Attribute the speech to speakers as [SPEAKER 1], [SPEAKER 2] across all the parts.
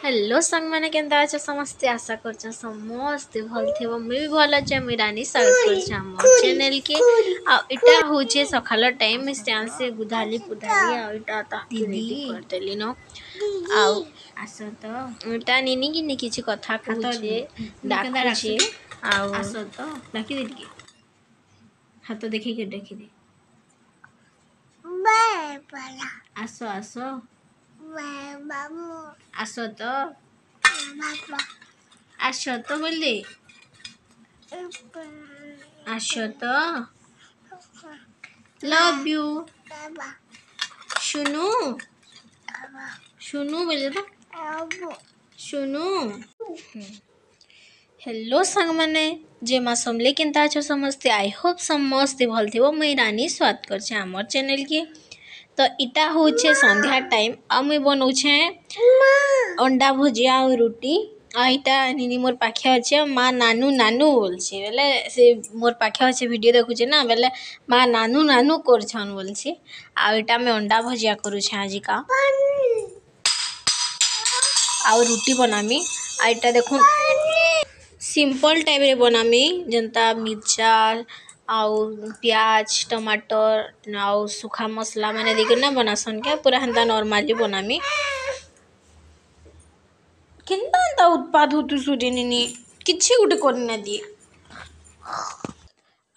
[SPEAKER 1] hello संग मैंने Kenta अच्छा समस्ते आशा करछा समस्ते भल थेबो मैं भी भल अछि मैं रानी स्वागत करछा हमर चैनल के आ इटा होचे सखालो टाइम स्टैंड से गुधाली पुधाली आ इटा ताके रेडी कर देली न आ
[SPEAKER 2] आसो तो
[SPEAKER 1] इटा निनी की नि किछि कथा कहूचे डाकुचे आ
[SPEAKER 2] आसो तो डाकी दे के हाथ देखी के देखी दे आसो आसो आसो तो आसो तो बोल दे आसो तो लव यू सुनु सुनु बोले तो सुनु हेलो संग मैंने जे मा समले केंता अच्छा समस्ते आई होप समस्ते भल थेबो मैं रानी स्वागत करछे हमर चैनल के तो इटा होचे संध्या टाइम आ मैं बनौछे अंडा भुजिया और रोटी आ इटा निनी मोर पाखे अच्छे माँ नानू नानू बोलछे बेले से मोर पाखे अच्छे वीडियो देखुछे ना बेले माँ नानू नानू करछन बोलछे आ इटा मैं अंडा भुजिया करूछे आज का आ रोटी बनामी आ इटा देखुन सिंपल टाइप रे बनामी जनता मिर्चा आउ प्याज टमाटर आउ सूखा मसला माने देके ना बनासन के पूरा हंता नॉर्मली बनामी केनता उत्पाद होतु सुरेनिनी किछि गुटे करना ना दिए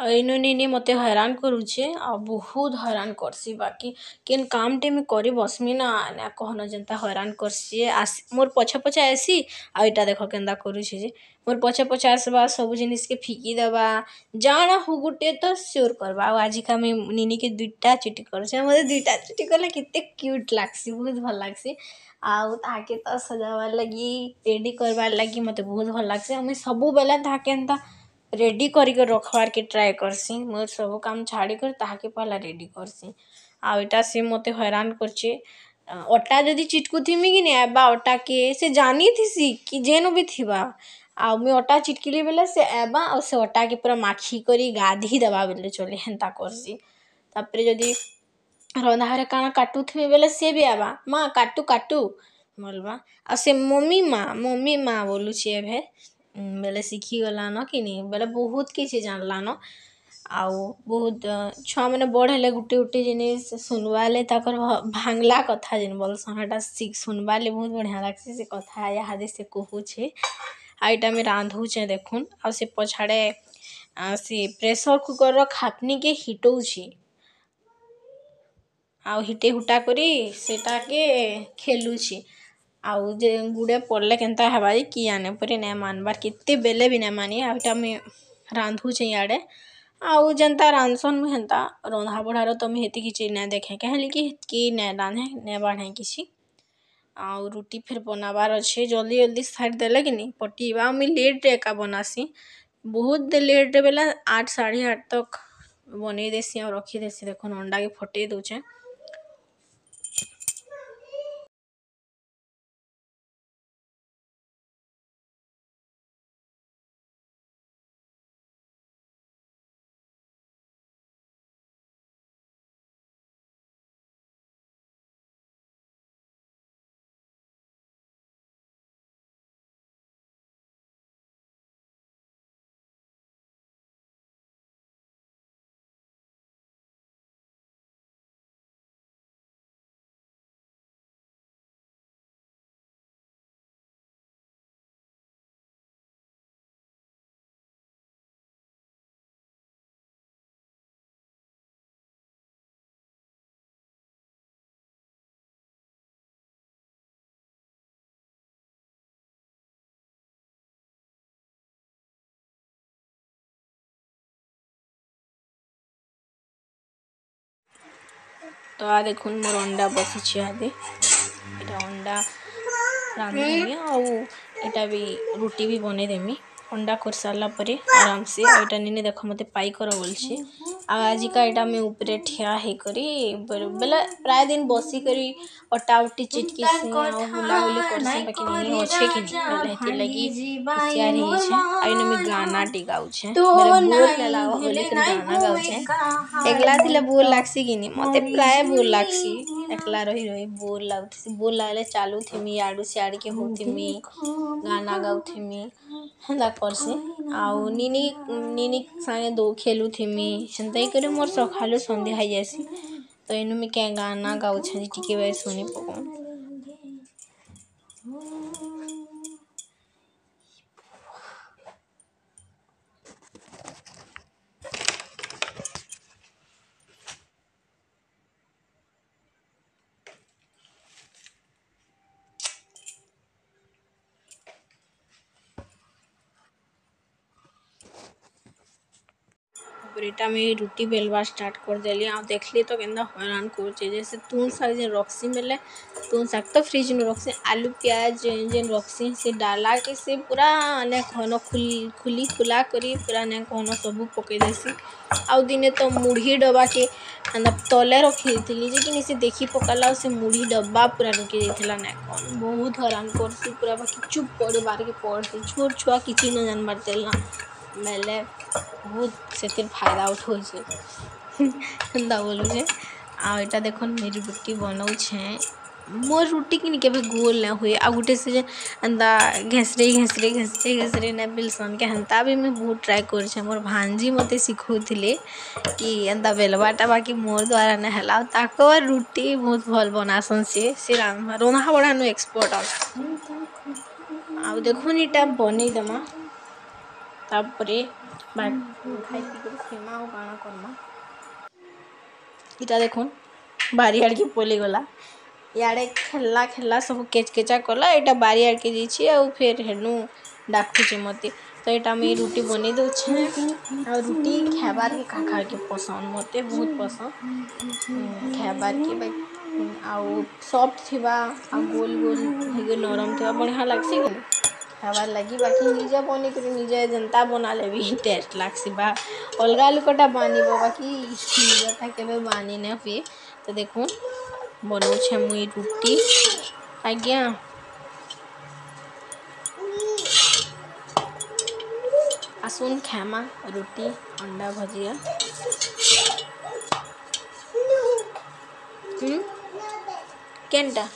[SPEAKER 2] आइनो निनी मते हैरान करूछे आ बहुत हैरान करसी बाकी केन काम टे में करे बसमी ना ना कहना जनता हैरान करसी मोर पछा पछा आसी आ इटा देखो केंदा करूछे जे मोर पछा पछा आसबा सब जिनिस के फिकी देबा जाना हो गुटे तो श्योर करबा आज का मैं निनी के दुईटा चिटी करछे मते दुईटा चिटी करले किते क्यूट लागसी बहुत भल लागसी आउ ताके तो सजावार लगी रेडी करवार लगी मते बहुत भल लागसी हमें सब बेला ताके एंता रेडी करी कर रखवार के ट्राई करसी मोर सब काम छाड़ी कर ताके पहला रेडी करसी आ इटा से मते हैरान करछे अटा जदी चिटकू थिमी कि ने बा अटा के से जानी थीसी कि जेनो भी थिबा आ मैं अटा चिटकिली बेले से एबा और से अटा के पूरा माखी करी गाधी दबा बेले चले हेंता करसी तापरे जदी रंधारे काना काटू थिबे बेले से भी आबा माँ काटू काटू बोलबा आ से मम्मी माँ बोलू छे भे बेले शिखी गला न कि नहीं बेले बहुत किसी जानला न आउ बहुत छुआ मैंने बड़ हेले गुटे गुटे जिनिस सुनवाले ताकर भांगला कथा जिन बोलसन हेटा सुनवाले बहुत बढ़िया लागसी से कथा इहादे से कहूछे आ इटा में रांधुछे देखुन आ से पछाड़े से प्रेशर कुकर खापनी के हिटौछी आउ हिटे हुटा करी सेटा के खेलुछी आउ जे गुड़े पड़ले केंता हेबा जे कि आने परे नै मानबार केते बेले भी नै मानी आटा में रांधुछे इयाड़े आउ जनता रांधसन में हेंता रंधा बढ़ार तो मैं हेती किछि नै देखे कहली कि नै रांधे नै बाढ़े किछि आउ रोटी फिर बनाबार अच्छे जल्दी जल्दी साइड देले कि नहीं पटीबा मैं लेट रे का बनासी बहुत लेट रे बेला 8 8:30 तक बनै देसी और रखी देसी देखो अंडा के फटे दउछे तो आ देखुन मोर अंडा बसिछि आदे एटा अंडा रांधेमी आउ एटा भी रोटी भी बने देमी अंडा कर सारला परे आराम से एटा निने देखो मते पाई कर बोलछे आज का एटा में ऊपरे ठिया हे करी बेला प्राय दिन बसी करी अटा उटी चिटकी से हुला हुली करसे बाकी निने अच्छे कि नहीं बेला हेती लगी होशियार हे छे आइने में गाना टी गाउछे बेला बोल लेला होली के गाना गाउछे एकला थिले बोल लागसी कि नहीं मते प्राय बोल लागसी एकला रही रही बोर लगुथि बोर लागले चालू थिमी आडू सियाड़ के होथिमी गाना गाउथिमी हेन्ता करसी आउ निनी निनी संगे दो खेलू थिमी सेन्ता करे मोर सखालु संध्या हो जासी तो इनु में क्या गाना गाउछे टिके वे सुनी पको एटा में रुटी बेलवा स्टार्ट कर देली आ देखली तो केंदा हैरान करछे जैसे तुन साग जे रक्सी मेले तुन साग तो फ्रिज में रक्सी आलू प्याज जेन रक्सी से डाला के से पूरा ने खनो खुली खुला करी पूरा ने खनो सब पके देसी आउ दिने तो मुढ़ी डब्बा के तले रखी थी जे कि देखी पकाला से मुढ़ी डब्बा पूरा रुकी जाइथिला ने कौन बहुत हैरान करसी पूरा बाकी चुप पड़े बार के पड़ती छोट छुआ किसी न जानबार चलना मेले बहुत से फायदा उठो छे हेन्ता बोलू छे आ एटा देखो मेरी रुटी बनाऊ छे मोर रुटी कि केबे गोल ना हुए आ गुटे से एंता घेसरे ना बेलसन के हेन्ता भी मैं बहुत ट्राई कर छे मोर भांजी मते सिखौथिले कि एंता बेलबाटा बाकी मोर द्वारा ना हला ताको रुटी बहुत भल बनासन से रंधा बड़ा नु एक्सपर्ट आ देखो नीटा बनै दमा तापरे खाई पी कर खेमा और गाना करमा इटा देखो बारी आड़ के पले गला याड़े खेला सब केचकेचा कला एटा बारी आड़ के जाइए और फिर हेनु डाकुचे मते तो एटा मैं रुटी बने दे और रुटी खाबार के खा के पसंद मते बहुत पसंद खाबार के आउ सॉफ्ट थिबा आ गोल गोल हेगे नरम थिबा बढ़िया लागसी खाबार लगी बाकी निजे बने कर निजे जनता बना लेबी टेस्ट लागसी बा अलगा लुकटा बानी बाकी निजेटा केबे बानी ना हुए तो देखो बनाऊ छे मुई रुटी आज्ञा आसुन खामा रुटी अंडा भजिया केनटा